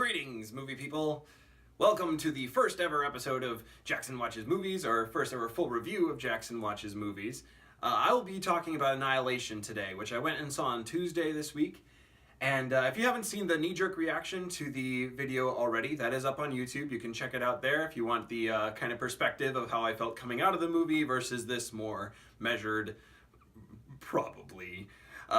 Greetings, movie people! Welcome to the first ever episode of Jackson Watches Movies, or first ever full review of Jackson Watches Movies. I will be talking about Annihilation today, which I went and saw on Tuesday this week. And if you haven't seen the knee-jerk reaction to the video already, that is up on YouTube. You can check it out there if you want the kind of perspective of how I felt coming out of the movie versus this more measured, probably,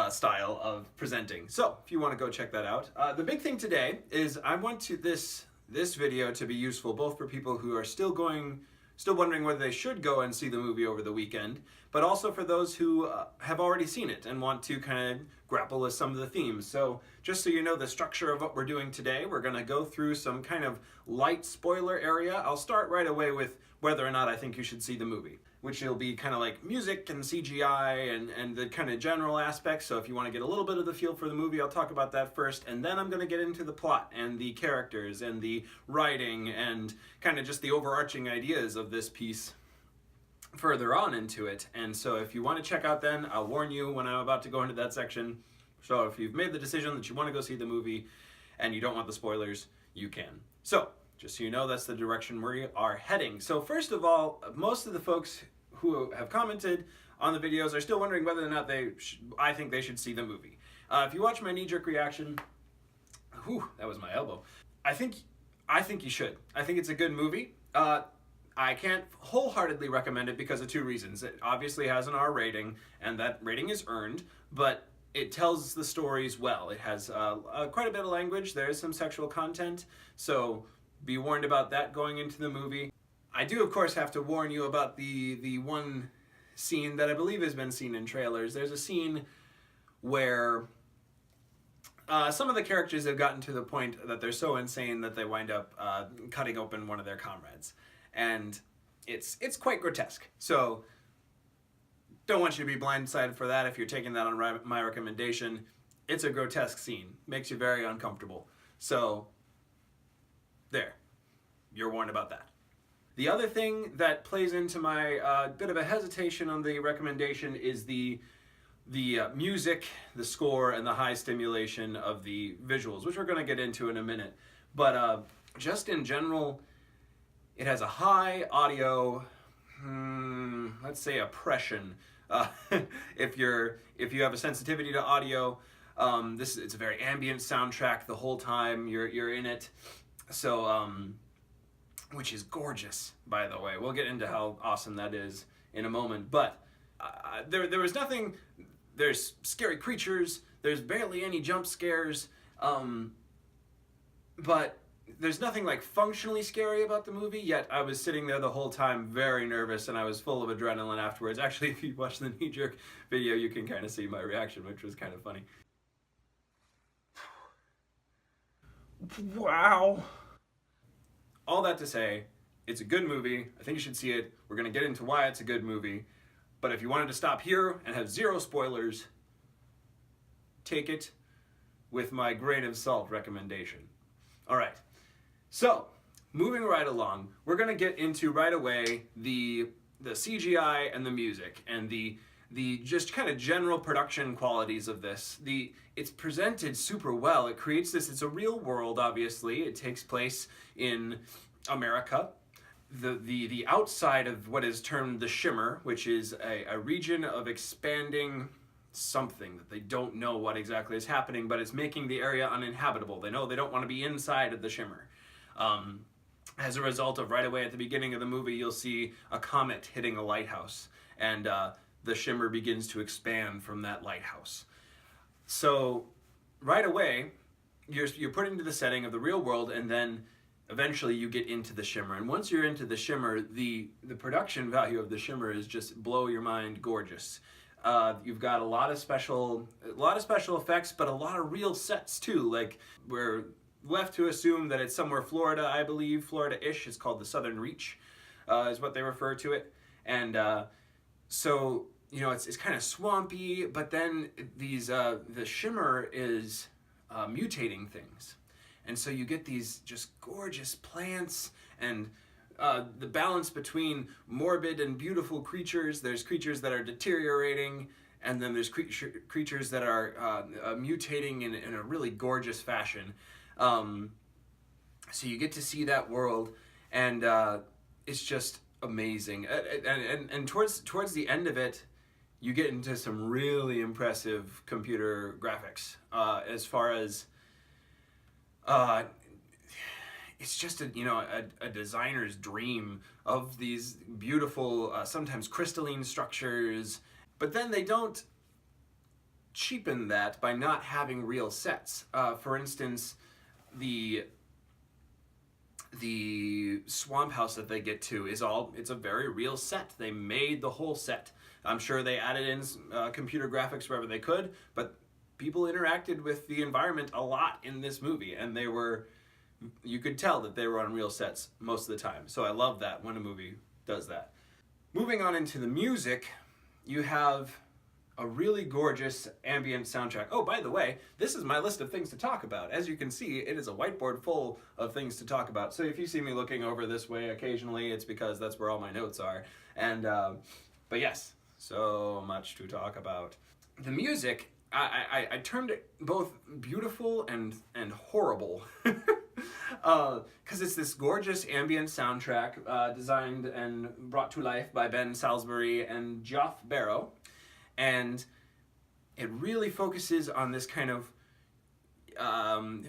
style of presenting. So, if you want to go check that out. The big thing today is I want this video to be useful both for people who are still wondering whether they should go and see the movie over the weekend, but also for those who have already seen it and want to kind of grapple with some of the themes. So just so you know the structure of what we're doing today, we're going to go through some kind of light spoiler area. I'll start right away with whether or not I think you should see the movie, which will be kind of like music and CGI and the kind of general aspects. So if you want to get a little bit of the feel for the movie, I'll talk about that first, and then I'm going to get into the plot and the characters and the writing and kind of just the overarching ideas of this piece further on into it. And so if you want to check out then, I'll warn you when I'm about to go into that section. So if you've made the decision that you want to go see the movie and you don't want the spoilers, you can. So just so you know, that's the direction we are heading. So first of all, most of the folks who have commented on the videos are still wondering whether or not I think they should see the movie. If you watch my knee-jerk reaction, whew, that was my elbow. I think you should. I think it's a good movie. I can't wholeheartedly recommend it because of two reasons. It obviously has an R rating, and that rating is earned, but it tells the stories well. It has quite a bit of language. There is some sexual content, so be warned about that going into the movie. I do, of course, have to warn you about the one scene that I believe has been seen in trailers. There's a scene where some of the characters have gotten to the point that they're so insane that they wind up cutting open one of their comrades. And it's quite grotesque. So don't want you to be blindsided for that if you're taking that on my recommendation. It's a grotesque scene. Makes you very uncomfortable. So there. You're warned about that. The other thing that plays into my bit of a hesitation on the recommendation is the music, the score, and the high stimulation of the visuals, which we're going to get into in a minute. But just in general, it has a high audio, let's say oppression. If you have a sensitivity to audio, it's a very ambient soundtrack the whole time you're in it. So which is gorgeous, by the way. We'll get into how awesome that is in a moment. But there was nothing. There's scary creatures. There's barely any jump scares. But there's nothing like functionally scary about the movie, yet I was sitting there the whole time very nervous, and I was full of adrenaline afterwards. Actually, if you watch the knee-jerk video, you can kind of see my reaction, which was kind of funny. Wow. All that to say, it's a good movie. I think you should see it. We're going to get into why it's a good movie. But if you wanted to stop here and have zero spoilers, take it with my grain of salt recommendation. All right. So, moving right along, we're going to get into right away the CGI and the music and the just kind of general production qualities of this. It's presented super well. It creates this, it's a real world, obviously. It takes place in America. The outside of what is termed the Shimmer, which is a region of expanding something that they don't know what exactly is happening, but it's making the area uninhabitable. They know they don't want to be inside of the Shimmer. As a result of right away at the beginning of the movie, you'll see a comet hitting a lighthouse, and the Shimmer begins to expand from that lighthouse. So right away, you're put into the setting of the real world, and then eventually you get into the Shimmer. And once you're into the Shimmer, the production value of the Shimmer is just blow your mind gorgeous. You've got a lot of special effects, but a lot of real sets too. Like, we're left to assume that it's somewhere Florida, I believe, Florida-ish. It's called the Southern Reach, is what they refer to it. And so, you know, it's kind of swampy, but then the Shimmer is mutating things. And so you get these just gorgeous plants and the balance between morbid and beautiful creatures. There's creatures that are deteriorating, and then there's creatures that are mutating in a really gorgeous fashion. So you get to see that world, and it's just amazing. And towards the end of it, you get into some really impressive computer graphics. As far as it's just a designer's dream of these beautiful, sometimes crystalline structures. But then they don't cheapen that by not having real sets. For instance, the swamp house that they get to it's a very real set. They made the whole set. I'm sure they added in computer graphics wherever they could, but people interacted with the environment a lot in this movie, and you could tell that they were on real sets most of the time. So I love that when a movie does that. Moving on into the music, you have a really gorgeous ambient soundtrack. Oh, by the way, this is my list of things to talk about. As you can see, it is a whiteboard full of things to talk about. So if you see me looking over this way occasionally, it's because that's where all my notes are. And but yes, so much to talk about. The music, I termed it both beautiful and horrible. Because it's this gorgeous ambient soundtrack designed and brought to life by Ben Salisbury and Geoff Barrow. And it really focuses on this kind of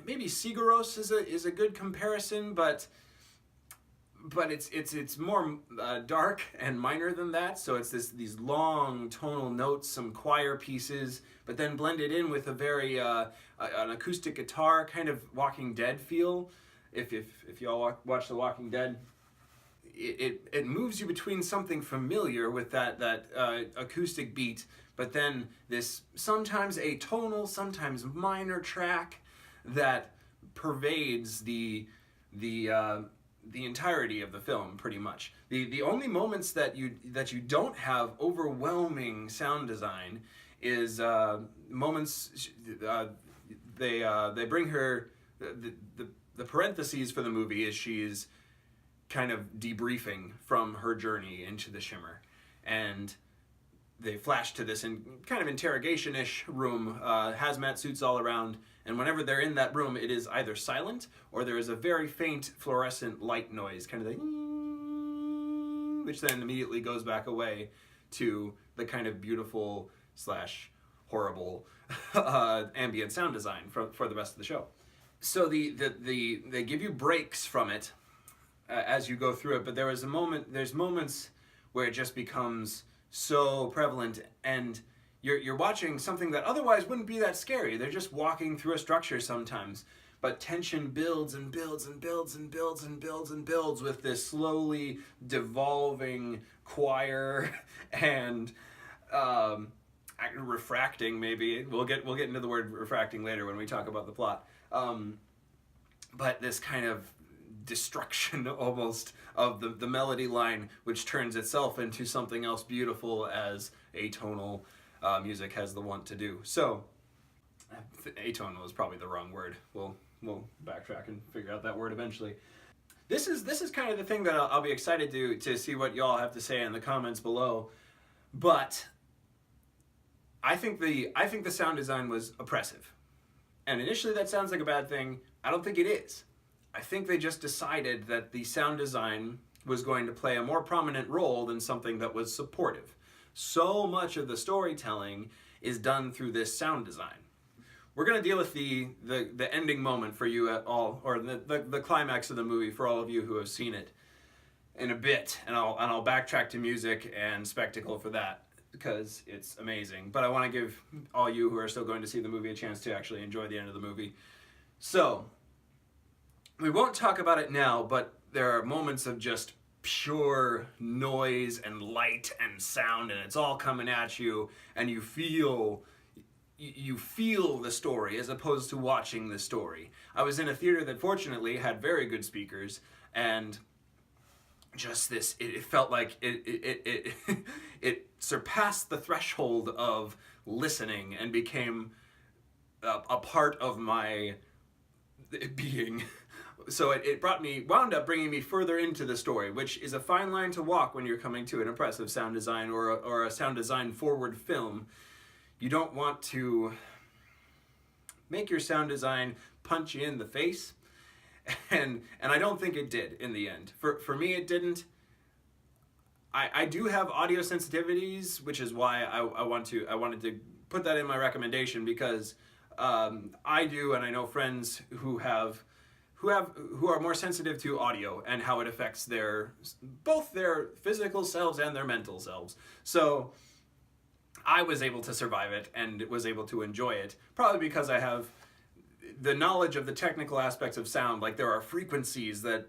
maybe Sigaros is a good comparison, but it's more dark and minor than that. So it's these long tonal notes, some choir pieces, but then blended in with a very an acoustic guitar, kind of Walking Dead feel. If y'all watch The Walking Dead, it moves you between something familiar with that acoustic beat, but then this sometimes atonal, sometimes minor track that pervades the entirety of the film, pretty much. The only moments that you don't have overwhelming sound design is moments they bring her the parentheses for the movie is she's kind of debriefing from her journey into the Shimmer, and they flash to this kind of interrogation-ish room, hazmat suits all around, and whenever they're in that room, it is either silent or there is a very faint fluorescent light noise, kind of like, which then immediately goes back away to the kind of beautiful / horrible ambient sound design for the rest of the show. So they give you breaks from it as you go through it, but there's moments where it just becomes so prevalent, and you're watching something that otherwise wouldn't be that scary. They're just walking through a structure sometimes, but tension builds and builds and builds and builds and builds and builds with this slowly devolving choir and refracting. Maybe we'll get into the word refracting later when we talk about the plot. But this kind of destruction almost of the melody line, which turns itself into something else beautiful as atonal music has the want to do. So atonal is probably the wrong word. We'll backtrack and figure out that word eventually. This is kind of the thing that I'll be excited to see what y'all have to say in the comments below. But I think the sound design was oppressive. And initially that sounds like a bad thing. I don't think it is. I think they just decided that the sound design was going to play a more prominent role than something that was supportive. So much of the storytelling is done through this sound design. We're going to deal with the ending moment for you at all, or the climax of the movie for all of you who have seen it in a bit, and I'll backtrack to music and spectacle for that, because it's amazing. But I want to give all you who are still going to see the movie a chance to actually enjoy the end of the movie. So, we won't talk about it now, but there are moments of just pure noise and light and sound, and it's all coming at you, and you feel the story as opposed to watching the story. I was in a theater that fortunately had very good speakers, and just this, it felt like it surpassed the threshold of listening and became a part of my being. So it wound up bringing me further into the story, which is a fine line to walk when you're coming to an impressive sound design or a sound design forward film. You don't want to make your sound design punch you in the face, and I don't think it did in the end. For me, it didn't. I do have audio sensitivities, which is why I wanted to put that in my recommendation, because I do, and I know friends who are more sensitive to audio and how it affects both their physical selves and their mental selves. So I was able to survive it and was able to enjoy it, probably because I have the knowledge of the technical aspects of sound. Like, there are frequencies that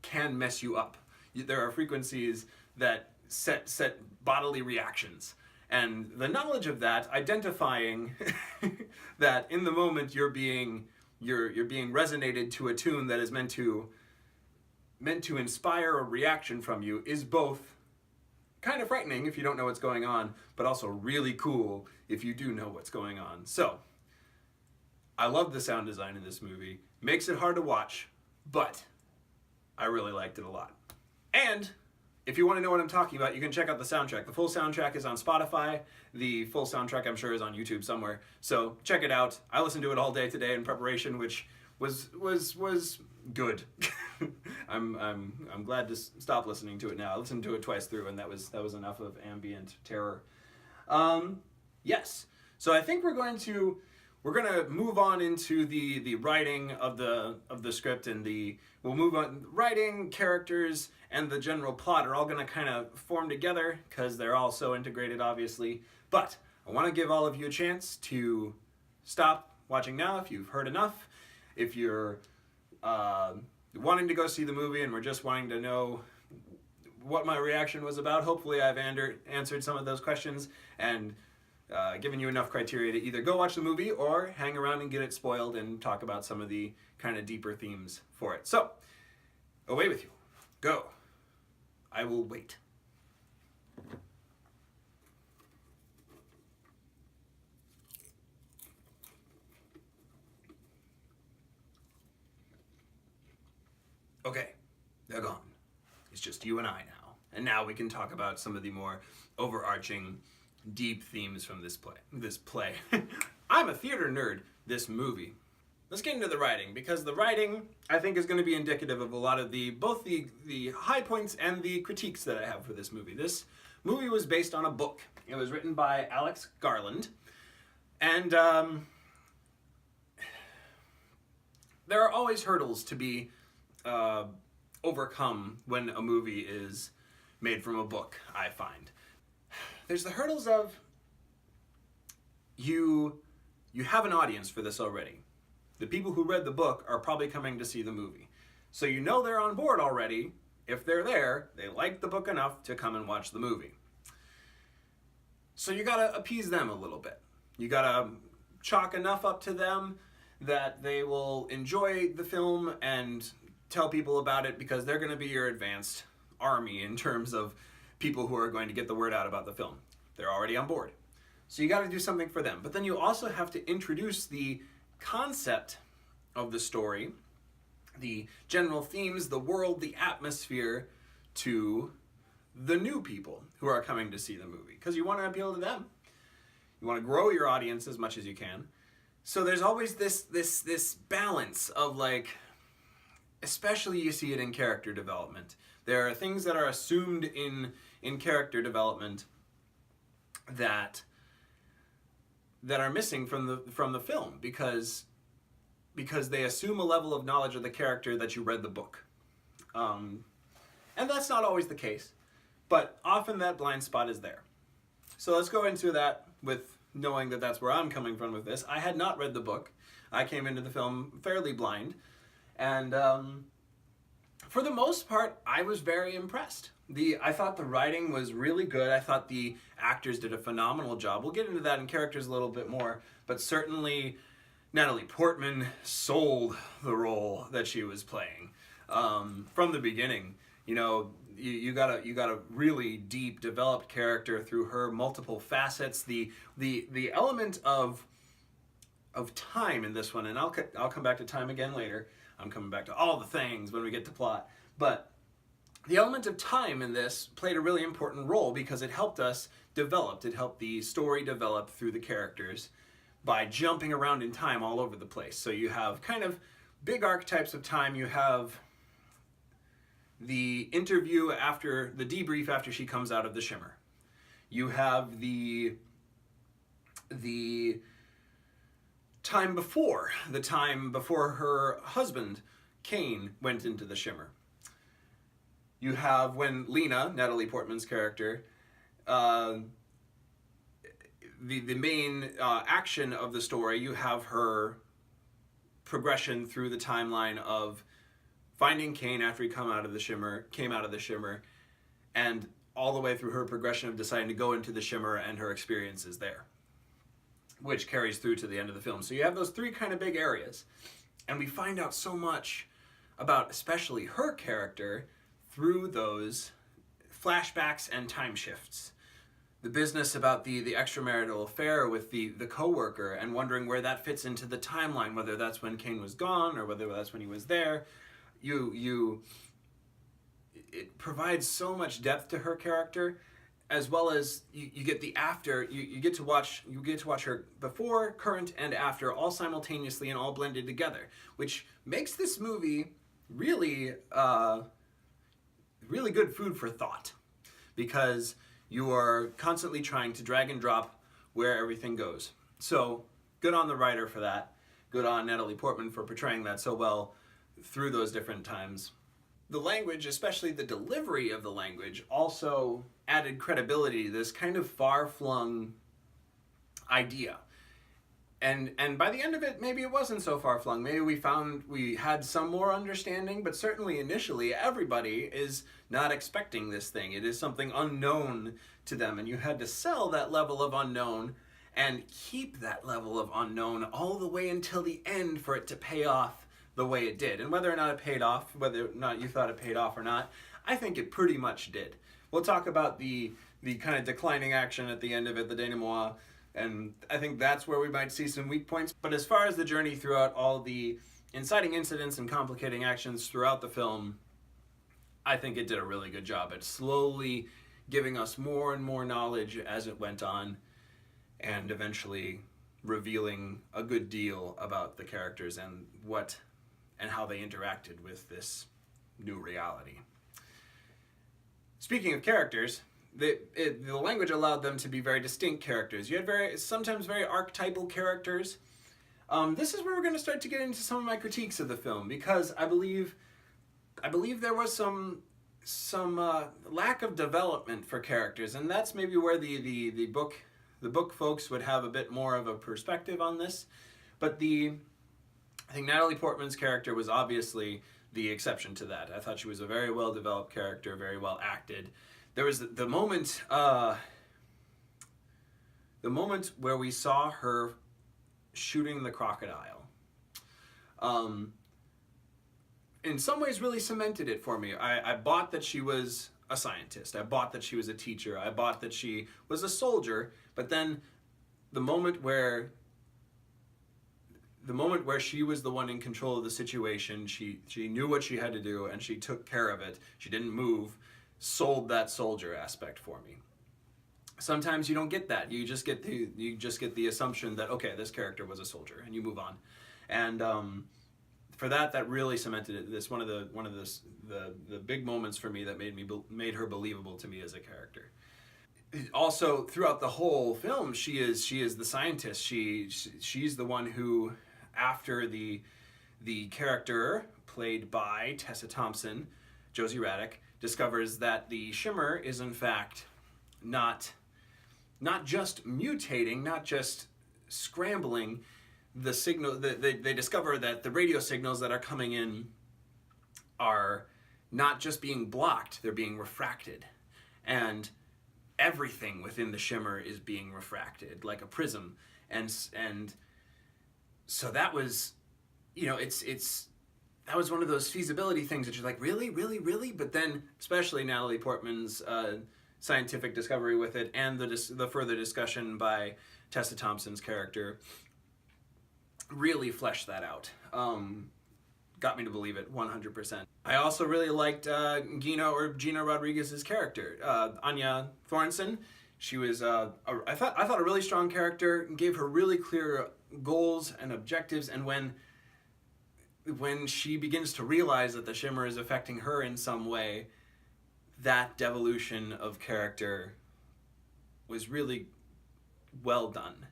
can mess you up. There are frequencies that set bodily reactions. And the knowledge of that, identifying that in the moment you're being resonated to a tune that is meant to inspire a reaction from you, is both kind of frightening if you don't know what's going on, but also really cool if you do know what's going on. So, I love the sound design in this movie. Makes it hard to watch, but I really liked it a lot. And if you want to know what I'm talking about, you can check out the soundtrack. The full soundtrack is on Spotify. The full soundtrack, I'm sure, is on YouTube somewhere. So check it out. I listened to it all day today in preparation, which was good. I'm glad to stop listening to it now. I listened to it twice through, and that was enough of ambient terror. Yes. So I think we're gonna move on into the writing of the script, and we'll move on. Writing, characters, and the general plot are all gonna kind of form together because they're all so integrated, obviously. But I want to give all of you a chance to stop watching now if you've heard enough. If you're wanting to go see the movie and we're just wanting to know what my reaction was about, hopefully I've answered some of those questions and given you enough criteria to either go watch the movie or hang around and get it spoiled and talk about some of the kind of deeper themes for it. So, away with you. Go. I will wait. Okay, they're gone. It's just you and I now. And now we can talk about some of the more overarching, deep themes from this play. I'm a theater nerd. This movie. Let's get into the writing, because the writing, I think, is going to be indicative of a lot of both the high points and the critiques that I have for this movie. This movie was based on a book. It was written by Alex Garland, and there are always hurdles to be overcome when a movie is made from a book, I find. There's the hurdles of you have an audience for this already. The people who read the book are probably coming to see the movie. So you know they're on board already. If they're there, they like the book enough to come and watch the movie. So you gotta appease them a little bit. You gotta chalk enough up to them that they will enjoy the film and tell people about it, because they're gonna be your advanced army in terms of people who are going to get the word out about the film. They're already on board. So you gotta do something for them. But then you also have to introduce the concept of the story, the general themes, the world, the atmosphere, to the new people who are coming to see the movie, because you want to appeal to them. You want to grow your audience as much as you can. So there's always this balance of, like, especially you see it in character development. There are things that are assumed in character development that are missing from the film, because they assume a level of knowledge of the character that you read the book. And that's not always the case, but often that blind spot is there. So let's go into that with knowing that that's where I'm coming from with this. I had not read the book. I came into the film fairly blind, and for the most part, I was very impressed. I thought the writing was really good. I thought the actors did a phenomenal job. We'll get into that in characters a little bit more, but certainly Natalie Portman sold the role that she was playing from the beginning. You know, you got a really deep, developed character through her multiple facets. The element of time in this one, and I'll come back to time again later. I'm coming back to all the things when we get to plot, but the element of time in this played a really important role because it helped us develop. It helped the story develop through the characters by jumping around in time all over the place. So you have kind of big archetypes of time, you have the interview after the debrief after she comes out of the Shimmer. You have the time before her husband Kane went into the Shimmer. You have when Lena, Natalie Portman's character, the main action of the story, you have her progression through the timeline of finding Kane after he came out of the Shimmer, and all the way through her progression of deciding to go into the Shimmer and her experiences there, which carries through to the end of the film. So you have those three kind of big areas, and we find out so much about especially her character through those flashbacks and time shifts. The business about the extramarital affair with the coworker and wondering where that fits into the timeline, whether that's when Kane was gone or whether that's when he was there. It provides so much depth to her character, as well as you get the after. You get to watch her before, current, and after all simultaneously and all blended together, which makes this movie really really good food for thought, because you are constantly trying to drag and drop where everything goes. So good on the writer for that. Good on Natalie Portman for portraying that so well through those different times. The language, especially the delivery of the language, also added credibility to this kind of far-flung idea. And by the end of it, maybe it wasn't so far-flung. Maybe we had some more understanding, but certainly initially, everybody is not expecting this thing. It is something unknown to them, and you had to sell that level of unknown and keep that level of unknown all the way until the end for it to pay off the way it did. And whether or not it paid off, whether or not you thought it paid off or not, I think it pretty much did. We'll talk about the kind of declining action at the end of it, the denouement, and I think that's where we might see some weak points. But as far as the journey throughout all the inciting incidents and complicating actions throughout the film, I think it did a really good job at slowly giving us more and more knowledge as it went on, and eventually revealing a good deal about the characters and how they interacted with this new reality. Speaking of characters, the language allowed them to be very distinct characters. You had sometimes very archetypal characters. This is where we're going to start to get into some of my critiques of the film, because I believe there was some lack of development for characters, and that's maybe where the book folks would have a bit more of a perspective on this. But I think Natalie Portman's character was obviously the exception to that. I thought she was a very well developed character, very well acted. There was the moment where we saw her shooting the crocodile. In some ways really cemented it for me. I bought that she was a scientist. I bought that she was a teacher. I bought that she was a soldier. But then the moment where she was the one in control of the situation, she knew what she had to do and she took care of it. She didn't move. Sold that soldier aspect for me. Sometimes you don't get that. You just get the assumption that, okay, this character was a soldier, and you move on. And for that really cemented it. This one of the big moments for me that made her believable to me as a character. Also, throughout the whole film, she is the scientist. She's the one who, after the character played by Tessa Thompson, Josie Raddick, discovers that the Shimmer is in fact not just mutating, not just scrambling the signal. They discover that the radio signals that are coming in are not just being blocked, they're being refracted. And everything within the Shimmer is being refracted like a prism. And so that was, that was one of those feasibility things that you're like, really, really, really? But then, especially Natalie Portman's scientific discovery with it, and the further discussion by Tessa Thompson's character, really fleshed that out. Got me to believe it 100%. I also really liked Gina Rodriguez's character, Anya Thornton. She was, I thought a really strong character, gave her really clear goals and objectives, and when when she begins to realize that the Shimmer is affecting her in some way, that devolution of character was really well done.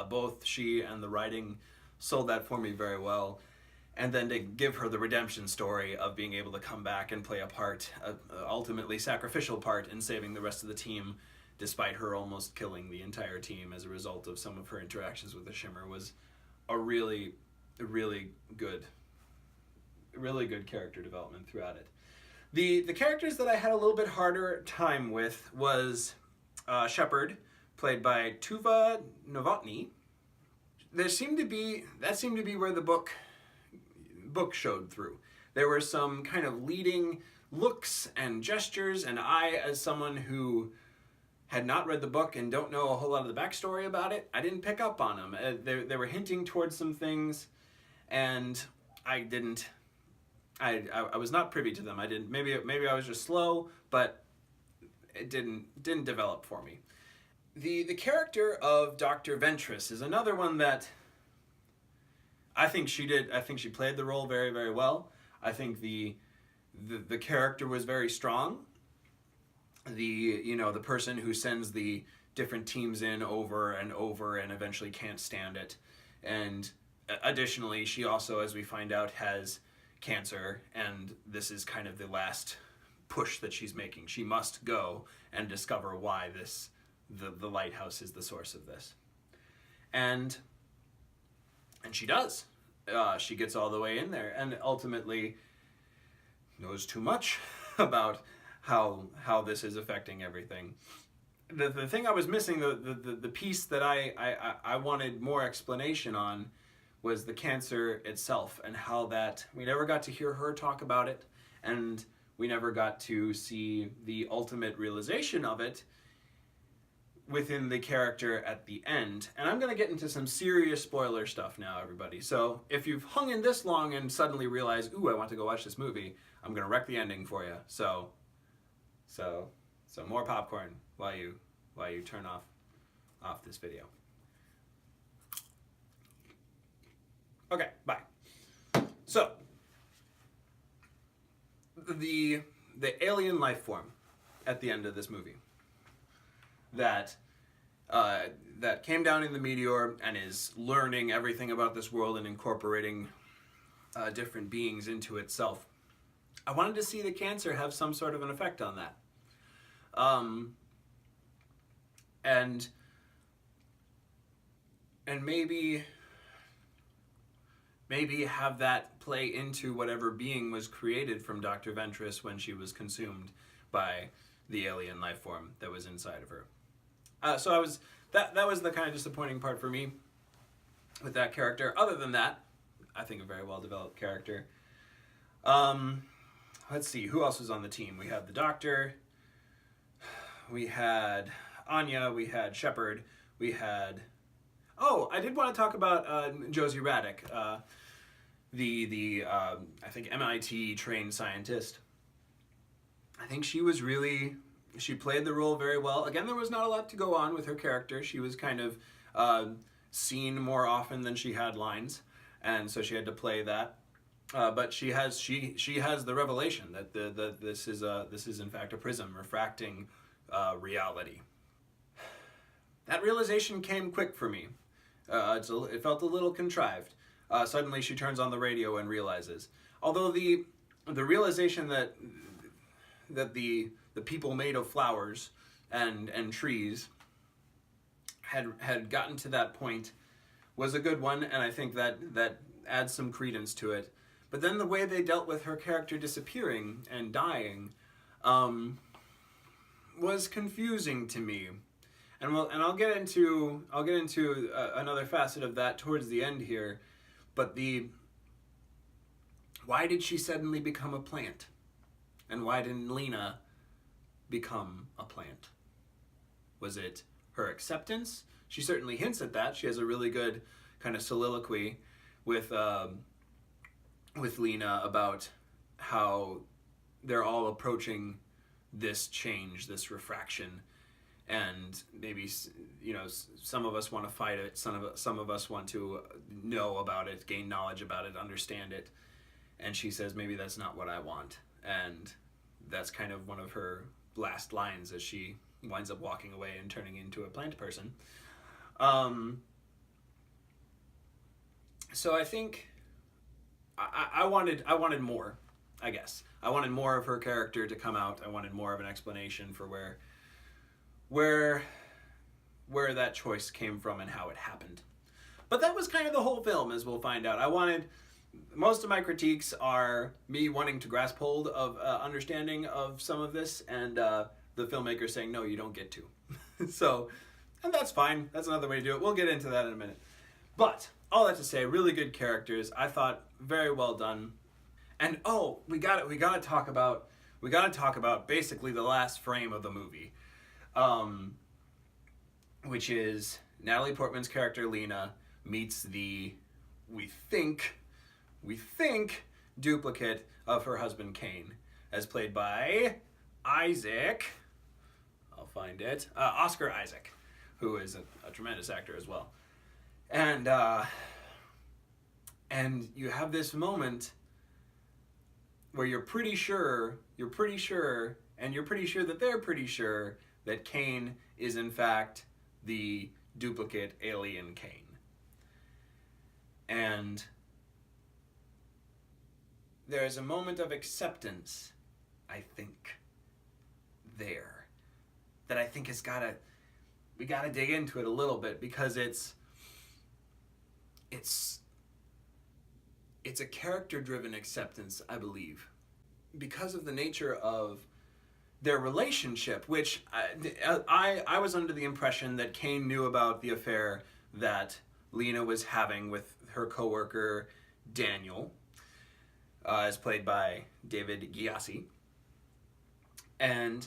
Both she and the writing sold that for me very well. And then to give her the redemption story of being able to come back and play a part, ultimately sacrificial part in saving the rest of the team, despite her almost killing the entire team as a result of some of her interactions with the Shimmer, was a really good character development throughout it. The characters that I had a little bit harder time with was Shepard, played by Tuva Novotny. That seemed to be where the book showed through. There were some kind of leading looks and gestures, and I, as someone who had not read the book and don't know a whole lot of the backstory about it, I didn't pick up on them. They were hinting towards some things, and I was not privy to them. I didn't. Maybe I was just slow, but it didn't develop for me. The character of Dr. Ventress is another one that I think she played the role very, very well. I think the character was very strong. The person who sends the different teams in over and over and eventually can't stand it. And additionally, she also, as we find out, has cancer, and this is kind of the last push that she's making. She must go and discover why the lighthouse is the source of this. And she does. She gets all the way in there and ultimately knows too much about how this is affecting everything. The thing I was missing, the piece that I wanted more explanation on, was the cancer itself and how that, we never got to hear her talk about it, and we never got to see the ultimate realization of it within the character at the end. And I'm going to get into some serious spoiler stuff now, everybody. So if you've hung in this long and suddenly realize, ooh, I want to go watch this movie, I'm going to wreck the ending for you. So more popcorn while you turn off this video. Okay, bye. So the alien life form at the end of this movie that came down in the meteor and is learning everything about this world and incorporating different beings into itself. I wanted to see the cancer have some sort of an effect on that. And maybe have that play into whatever being was created from Dr. Ventress when she was consumed by the alien life form that was inside of her. So that was the kind of disappointing part for me with that character. Other than that, I think a very well developed character. Let's see, who else was on the team? We had the Doctor, we had Anya, we had Shepard, we had... Oh, I did want to talk about Josie Raddick, the I think MIT trained scientist. I think she played the role very well. Again, there was not a lot to go on with her character. She was kind of seen more often than she had lines, and so she had to play that. But she has the revelation that this is in fact a prism refracting reality. That realization came quick for me. It felt a little contrived. Suddenly she turns on the radio and realizes. Although the realization that the people made of flowers and trees had gotten to that point was a good one, and I think that adds some credence to it. But then the way they dealt with her character disappearing and dying was confusing to me. And I'll get into another facet of that towards the end here, but why did she suddenly become a plant? And why didn't Lena become a plant? Was it her acceptance? She certainly hints at that. She has a really good kind of soliloquy with Lena about how they're all approaching this change, this refraction. And maybe, some of us want to fight it, some of us want to know about it, gain knowledge about it, understand it. and she says, maybe that's not what I want. And that's kind of one of her last lines as she winds up walking away and turning into a plant person. So I think I wanted more, I guess. I wanted more of her character to come out. I wanted more of an explanation for where that choice came from and how it happened. But that was kind of the whole film, as we'll find out. Most of my critiques are me wanting to grasp hold of understanding of some of this, and the filmmaker saying, no, you don't get to. So, and that's fine. That's another way to do it. We'll get into that in a minute. But, all that to say, really good characters. I thought very well done. And we gotta talk about basically the last frame of the movie. Which is Natalie Portman's character Lena meets the we think duplicate of her husband Kane, as played by Isaac. I'll find it. Oscar Isaac, who is a tremendous actor as well. And you have this moment where you're pretty sure that they're pretty sure that Kane is in fact the duplicate alien Kane. And there's a moment of acceptance, I think, there, that I think we gotta dig into it a little bit, because it's a character-driven acceptance, I believe, because of the nature of their relationship, which I was under the impression that Kane knew about the affair that Lena was having with her coworker Daniel, as played by David Gyasi. And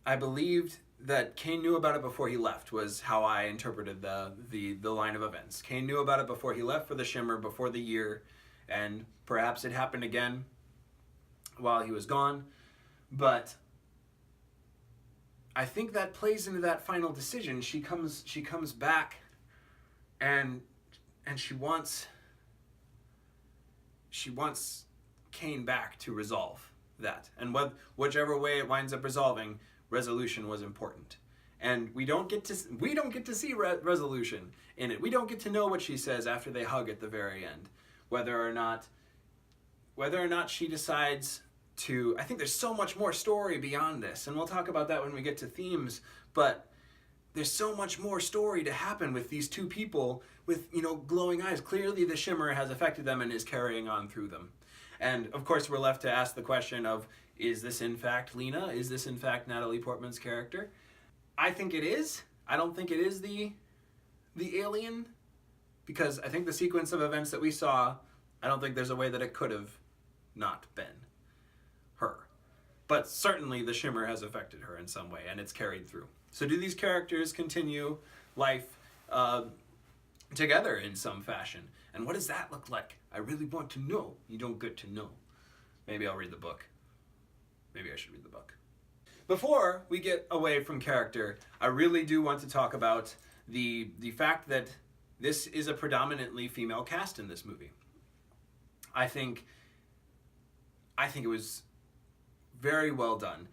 I believed that Kane knew about it before he left, was how I interpreted the line of events. Kane knew about it before he left for the Shimmer, before the year, and perhaps it happened again while he was gone. But I think that plays into that final decision. She comes back and she wants Kane back to resolve that. And whichever way it winds up resolving, resolution was important. And we don't get to see resolution in it. We don't get to know what she says after they hug at the very end. Whether or not she decides to, I think there's so much more story beyond this, and we'll talk about that when we get to themes, but there's so much more story to happen with these two people with, glowing eyes. Clearly the Shimmer has affected them and is carrying on through them. And of course we're left to ask the question of, is this in fact Lena? Is this in fact Natalie Portman's character? I think it is. I don't think it is the alien, because I think the sequence of events that we saw, I don't think there's a way that it could have not been her. But certainly the Shimmer has affected her in some way, and it's carried through. So do these characters continue life together in some fashion? And what does that look like? I really want to know. You don't get to know. Maybe I'll read the book. Maybe I should read the book. Before we get away from character, I really do want to talk about the fact that this is a predominantly female cast in this movie. I think it was very well done.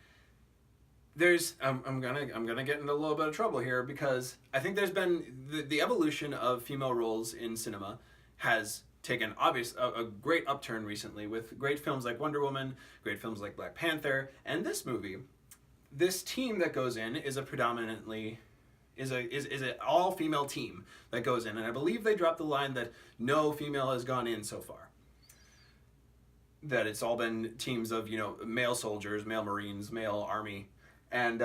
I'm gonna get into a little bit of trouble here, because I think there's been the evolution of female roles in cinema has taken a great upturn recently, with great films like Wonder Woman, great films like Black Panther, and this movie. This team that goes in is an all female team that goes in, and I believe they dropped the line that no female has gone in so far. That it's all been teams of male soldiers, male Marines, male Army, and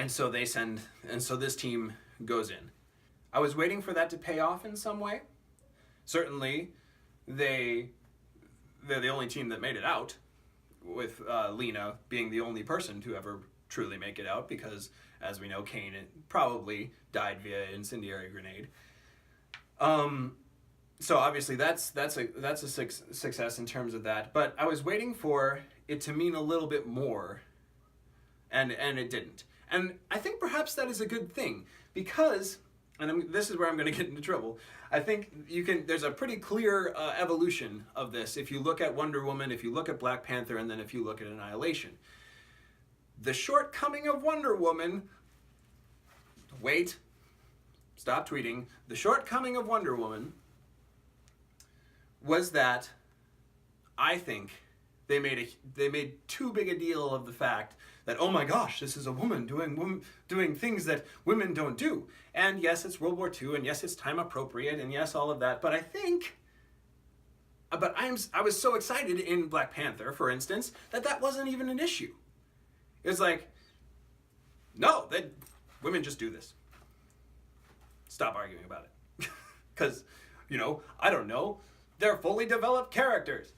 so this team goes in. I was waiting for that to pay off in some way. Certainly, they're the only team that made it out, with Lena being the only person to ever truly make it out, because, as we know, Kane probably died via incendiary grenade. So obviously that's a success in terms of that. But I was waiting for it to mean a little bit more, and it didn't. And I think perhaps that is a good thing, because and this is where I'm going to get into trouble. I think there's a pretty clear evolution of this if you look at Wonder Woman, if you look at Black Panther, and then if you look at Annihilation. The shortcoming of Wonder Woman, wait, stop tweeting. The shortcoming of Wonder Woman was that I think they made too big a deal of the fact that, oh my gosh, this is a woman doing things that women don't do. And yes, it's World War II, and yes, it's time appropriate, and yes, all of that. But I was so excited in Black Panther, for instance, that wasn't even an issue. It was like, no, women just do this. Stop arguing about it. Because, I don't know, they're fully developed characters.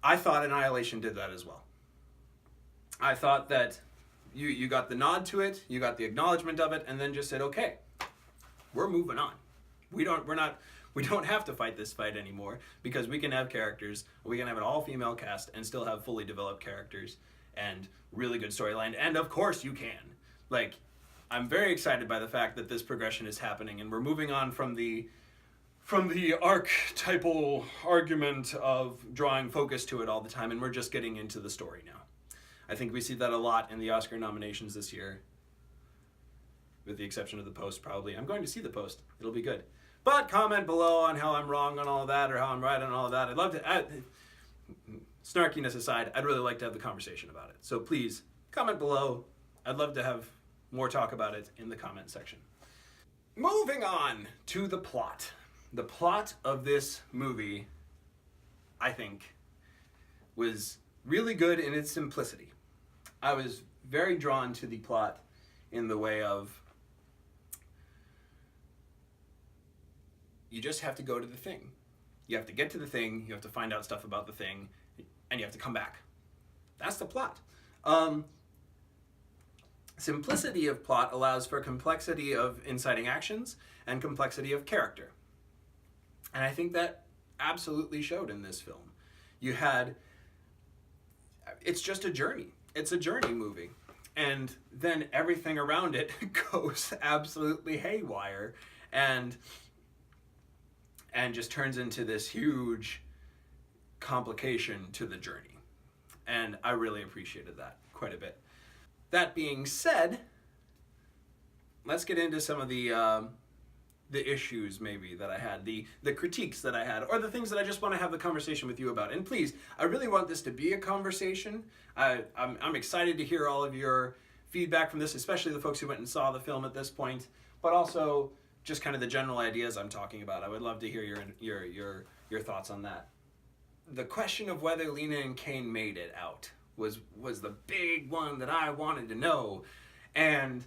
I thought Annihilation did that as well. I thought that you got the nod to it, you got the acknowledgement of it, and then just said, okay, we're moving on. We don't have to fight this fight anymore, because we can have characters, we can have an all-female cast and still have fully developed characters and really good storyline. And of course you can. I'm very excited by the fact that this progression is happening, and we're moving on from the archetypal argument of drawing focus to it all the time, and we're just getting into the story now. I think we see that a lot in the Oscar nominations this year, with the exception of The Post, probably. I'm going to see The Post. It'll be good. But comment below on how I'm wrong on all of that, or how I'm right on all of that. I'd love to, snarkiness aside, I'd really like to have the conversation about it. So please, comment below. I'd love to have more talk about it in the comment section. Moving on to the plot. The plot of this movie, I think, was really good in its simplicity. I was very drawn to the plot in the way of, you just have to go to the thing. You have to get to the thing, you have to find out stuff about the thing, and you have to come back. That's the plot. Simplicity of plot allows for complexity of inciting actions and complexity of character. And I think that absolutely showed in this film. It's just a journey. It's a journey movie. And then everything around it goes absolutely haywire and just turns into this huge complication to the journey. And I really appreciated that quite a bit. That being said, let's get into some of the issues maybe that I had, the critiques that I had, or the things that I just want to have the conversation with you about. And please, I really want this to be a conversation. I'm excited to hear all of your feedback from this, especially the folks who went and saw the film at this point, but also just kind of the general ideas I'm talking about. I would love to hear your thoughts on that. The question of whether Lena and Kane made it out was the big one that I wanted to know, and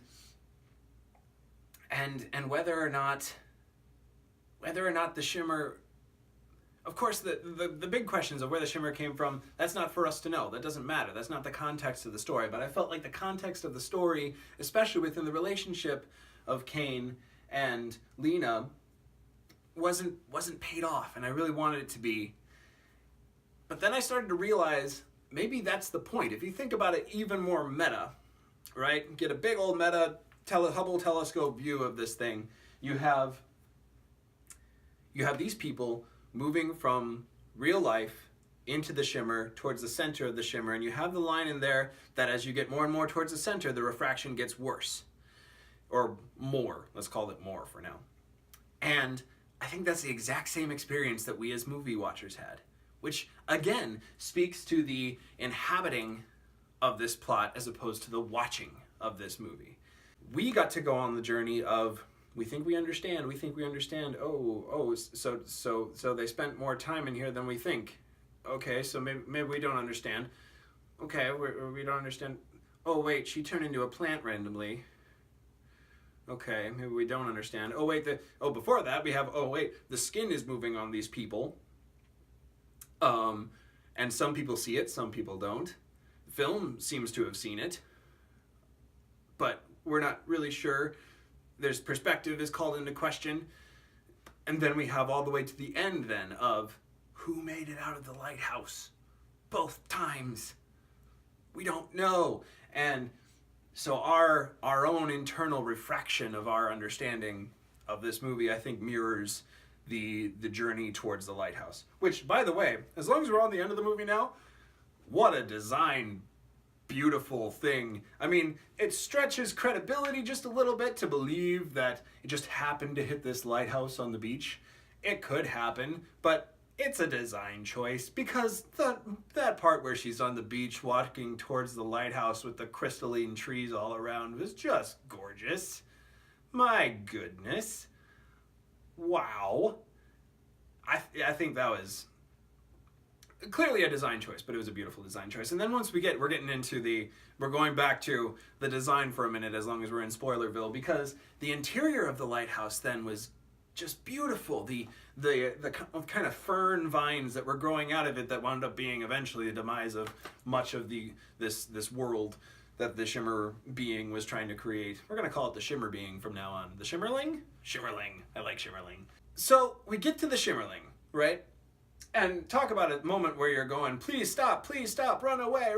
whether or not the shimmer, of course, the big questions of where the shimmer came from, that's not for us to know. That doesn't matter. That's not the context of the story. But I felt like the context of the story, especially within the relationship of Kane and Lena, wasn't paid off, and I really wanted it to be. But then I started to realize maybe that's the point. If you think about it even more meta, right? Get a big old meta Hubble telescope view of this thing. You have these people moving from real life into the shimmer, towards the center of the shimmer, and you have the line in there that as you get more and more towards the center, the refraction gets worse. Or more. Let's call it more for now. And I think that's the exact same experience that we as movie watchers had, which again speaks to the inhabiting of this plot as opposed to the watching of this movie. We got to go on the journey of, we think we understand, so they spent more time in here than we think. Okay, so maybe we don't understand. Okay, we don't understand. Oh wait, she turned into a plant randomly. Okay, maybe we don't understand. Oh wait, before that we have, the skin is moving on these people. And some people see it, some people don't. The film seems to have seen it, but we're not really sure. There's perspective is called into question. And then we have all the way to the end then of who made it out of the lighthouse both times. We don't know. And so our own internal refraction of our understanding of this movie, I think, mirrors the journey towards the lighthouse. Which, by the way, as long as we're on the end of the movie now, what a design beautiful thing. I mean, it stretches credibility just a little bit to believe that it just happened to hit this lighthouse on the beach. It could happen, but it's a design choice because that part where she's on the beach walking towards the lighthouse with the crystalline trees all around was just gorgeous. My goodness. Wow. I think that was clearly a design choice, but it was a beautiful design choice. And then once we're getting into we're going back to the design for a minute, as long as we're in Spoilerville, because the interior of the lighthouse then was just beautiful. The kind of fern vines that were growing out of it that wound up being eventually the demise of much of this world that the Shimmer being was trying to create. We're going to call it the Shimmer being from now on. The Shimmerling? Shimmerling. I like Shimmerling. So we get to the Shimmerling, right? And talk about a moment where you're going, please stop, run away,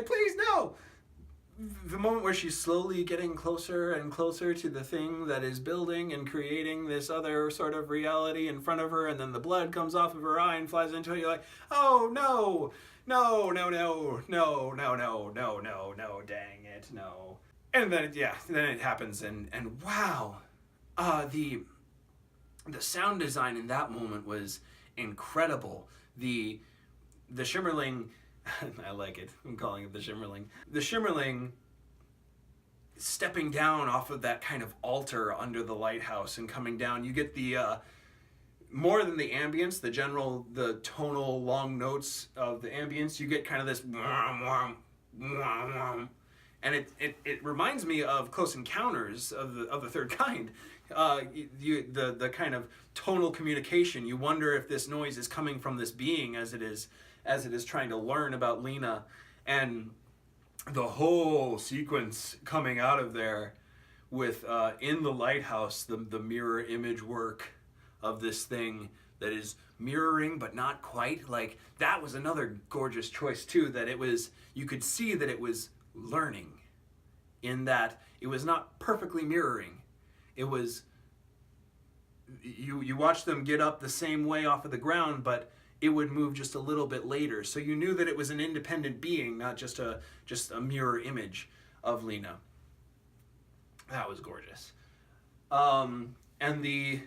please no. The moment where she's slowly getting closer and closer to the thing that is building and creating this other sort of reality in front of her, and then the blood comes off of her eye and flies into it. You're like, oh no, dang it, no. And then then it happens, and wow, the sound design in that moment was incredible. The Shimmerling, I like it, I'm calling it the Shimmerling. The Shimmerling stepping down off of that kind of altar under the lighthouse and coming down. You get the, more than the ambience, the tonal long notes of the ambience, you get kind of this and it reminds me of Close Encounters of the Third Kind. The kind of tonal communication. You wonder if this noise is coming from this being as it is trying to learn about Lena, and the whole sequence coming out of there with in the lighthouse the mirror image work of this thing that is mirroring but not quite. Like, that was another gorgeous choice too, that you could see that it was learning, in that it was not perfectly mirroring. It was, you watch them get up the same way off of the ground, but it would move just a little bit later. So you knew that it was an independent being, not just a mirror image of Lena. That was gorgeous. And the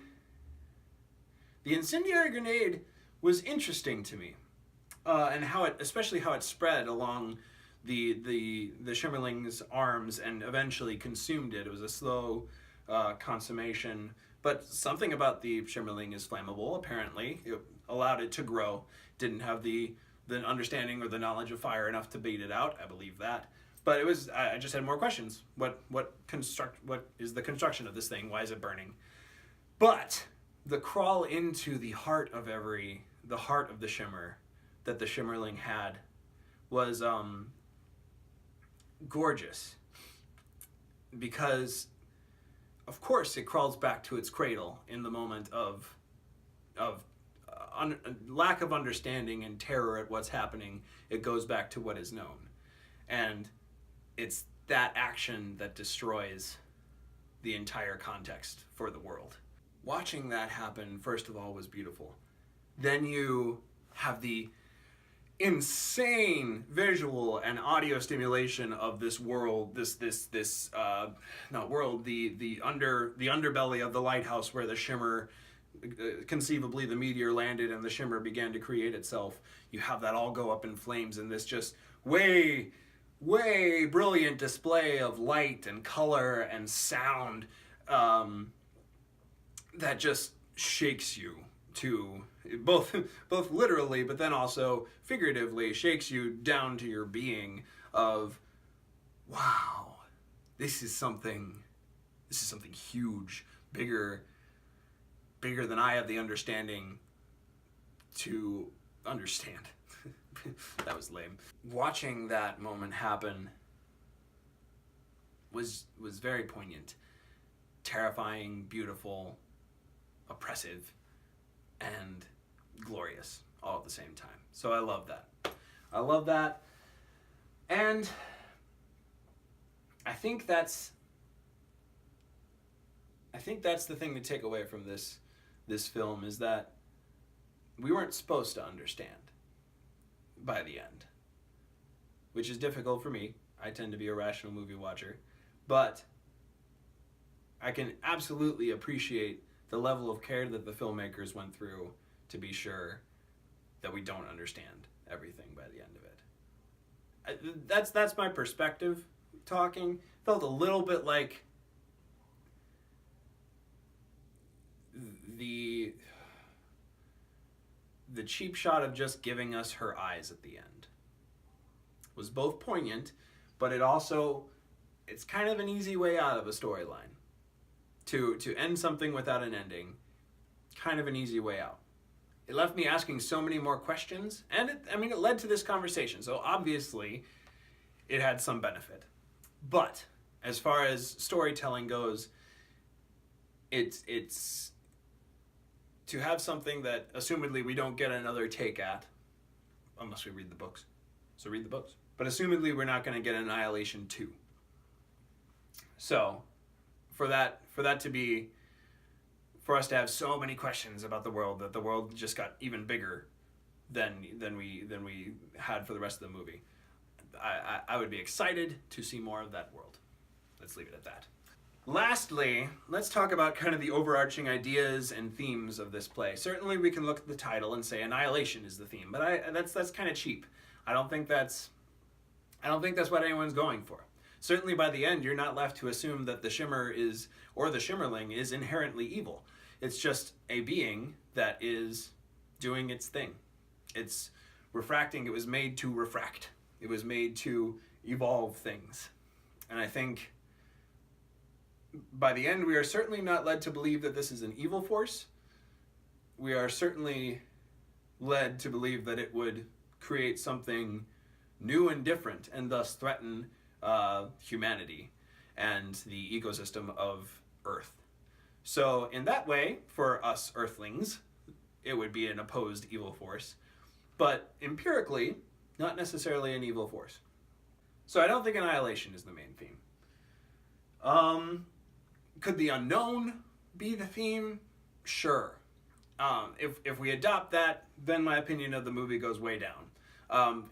incendiary grenade was interesting to me, and especially how it spread along the Shimmerling's arms and eventually consumed it. It was a slow consummation, but something about the Shimmerling is flammable, apparently. It allowed it to grow. Didn't have the understanding or the knowledge of fire enough to beat it out. I believe that. But I just had more questions. What is the construction of this thing? Why is it burning? But the crawl into the heart of the Shimmer that the Shimmerling had was gorgeous, because of course it crawls back to its cradle in the moment of lack of understanding and terror at what's happening. It goes back to what is known, and it's that action that destroys the entire context for the world. Watching that happen, first of all, was beautiful. Then you have the insane visual and audio stimulation of this world, the underbelly of the lighthouse where the Shimmer, conceivably the meteor landed and the Shimmer began to create itself. You have that all go up in flames in this just way brilliant display of light and color and sound that just shakes you to both literally, but then also figuratively shakes you down to your being of, wow, this is something huge, bigger than I have the understanding to understand. That was lame. Watching that moment happen was very poignant, terrifying, beautiful, oppressive, and glorious all at the same time. So I love that. And I think that's I think that's the thing to take away from this film, is that we weren't supposed to understand by the end, which is difficult for me. I tend to be a rational movie watcher, but I can absolutely appreciate the level of care that the filmmakers went through to be sure that we don't understand everything by the end of it. That's my perspective talking. Felt a little bit like the cheap shot of just giving us her eyes at the end was both poignant, but it's kind of an easy way out of a storyline. To end something without an ending, kind of an easy way out. It left me asking so many more questions, and it led to this conversation, so obviously it had some benefit. But as far as storytelling goes, it's to have something that assumedly we don't get another take at, unless we read the books. So read the books. But assumedly we're not going to get Annihilation 2. So for us to have so many questions about the world, that the world just got even bigger than we had for the rest of the movie, I would be excited to see more of that world. Let's leave it at that. Lastly, let's talk about kind of the overarching ideas and themes of this play. Certainly we can look at the title and say Annihilation is the theme, but that's kind of cheap. I don't think that's what anyone's going for. Certainly by the end, you're not left to assume that the Shimmer or the Shimmerling is inherently evil. It's just a being that is doing its thing. It's refracting. It was made to refract. It was made to evolve things. And I think by the end, we are certainly not led to believe that this is an evil force. We are certainly led to believe that it would create something new and different, and thus threaten humanity and the ecosystem of Earth. So in that way, for us Earthlings, it would be an opposed evil force, but empirically, not necessarily an evil force. So I don't think Annihilation is the main theme. Could the unknown be the theme? Sure. If we adopt that, then my opinion of the movie goes way down.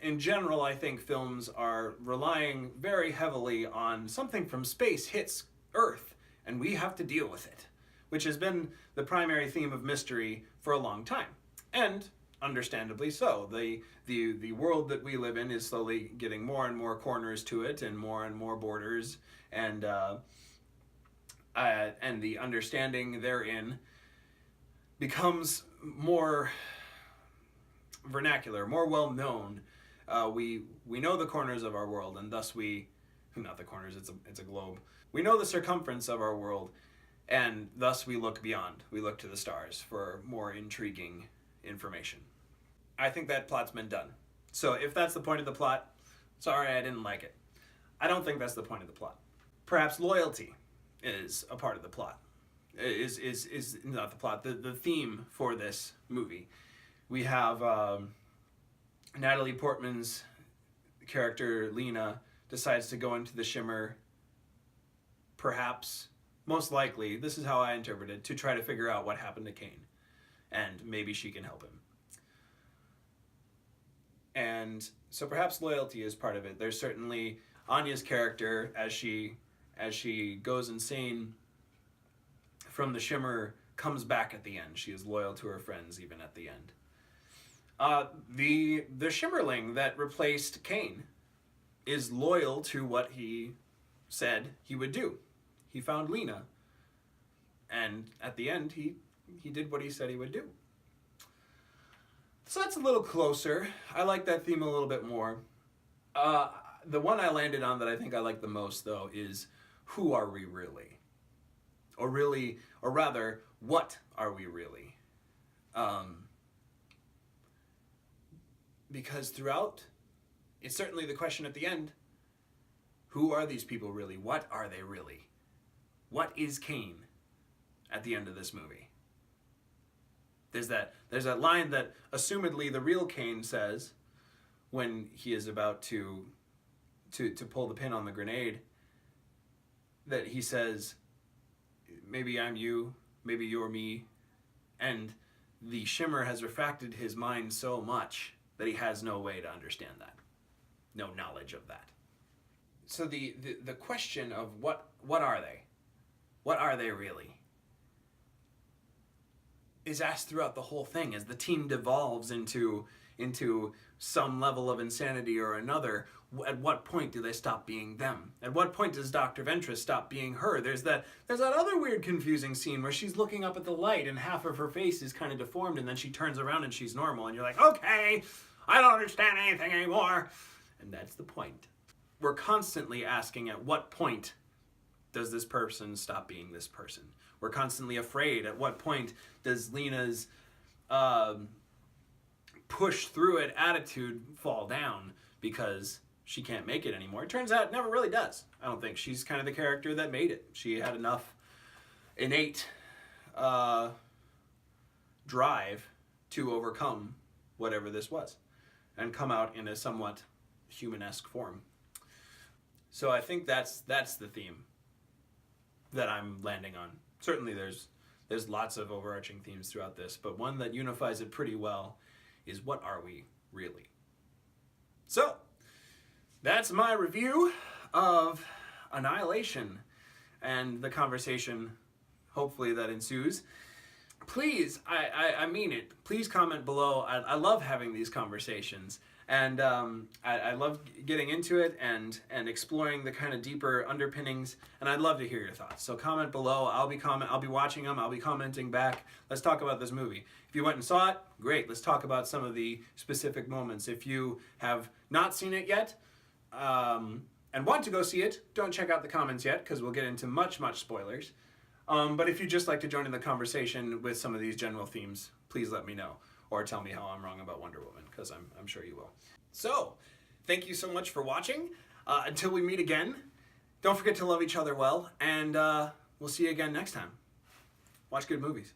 In general, I think films are relying very heavily on something from space hits Earth, and we have to deal with it, which has been the primary theme of mystery for a long time. And understandably so. The world that we live in is slowly getting more and more corners to it, and more borders, and the understanding therein becomes more vernacular, more well known. We know the corners of our world, and thus not the corners, it's a globe. We know the circumference of our world, and thus we look beyond. We look to the stars for more intriguing information. I think that plot's been done. So if that's the point of the plot, sorry I didn't like it. I don't think that's the point of the plot. Perhaps loyalty is a part of the plot. Is not the plot, the theme for this movie. We have Natalie Portman's character, Lena, decides to go into the Shimmer, perhaps, most likely, this is how I interpret it, to try to figure out what happened to Kane. And maybe she can help him. And so perhaps loyalty is part of it. There's certainly Anya's character, as she goes insane from the Shimmer, comes back at the end. She is loyal to her friends even at the end. The Shimmerling that replaced Kane is loyal to what he said he would do. He found Lena, and at the end he did what he said he would do. So that's a little closer. I like that theme a little bit more. The one I landed on that I think I like the most, though, is who are we really? Or rather, what are we really? Because throughout, it's certainly the question at the end, who are these people really? What are they really? What is Kane at the end of this movie? There's that line that assumedly the real Kane says when he is about to pull the pin on the grenade, that he says, maybe I'm you, maybe you're me, and the Shimmer has refracted his mind so much that he has no way to understand that, no knowledge of that. So the question of what are they? What are they really? Is asked throughout the whole thing as the team devolves into some level of insanity or another. At what point do they stop being them? At what point does Dr. Ventress stop being her? There's that other weird confusing scene where she's looking up at the light and half of her face is kind of deformed and then she turns around and she's normal and you're like, okay, I don't understand anything anymore. And that's the point. We're constantly asking at what point does this person stop being this person? We're constantly afraid at what point does Lena's push through it attitude fall down because she can't make it anymore. It turns out it never really does. I don't think. She's kind of the character that made it. She had enough innate drive to overcome whatever this was and come out in a somewhat human-esque form. So I think that's the theme that I'm landing on. Certainly there's lots of overarching themes throughout this, but one that unifies it pretty well is what are we really? So, that's my review of Annihilation and the conversation, hopefully, that ensues. Please, I mean it, please comment below. I love having these conversations. And I love getting into it and exploring the kind of deeper underpinnings, and I'd love to hear your thoughts. So comment below. I'll be watching them. I'll be commenting back. Let's talk about this movie. If you went and saw it, great. Let's talk about some of the specific moments. If you have not seen it yet and want to go see it, don't check out the comments yet because we'll get into much spoilers. But if you'd just like to join in the conversation with some of these general themes, please let me know. Or tell me how I'm wrong about Wonder Woman, because I'm sure you will. So, thank you so much for watching. Until we meet again, don't forget to love each other well, and we'll see you again next time. Watch good movies.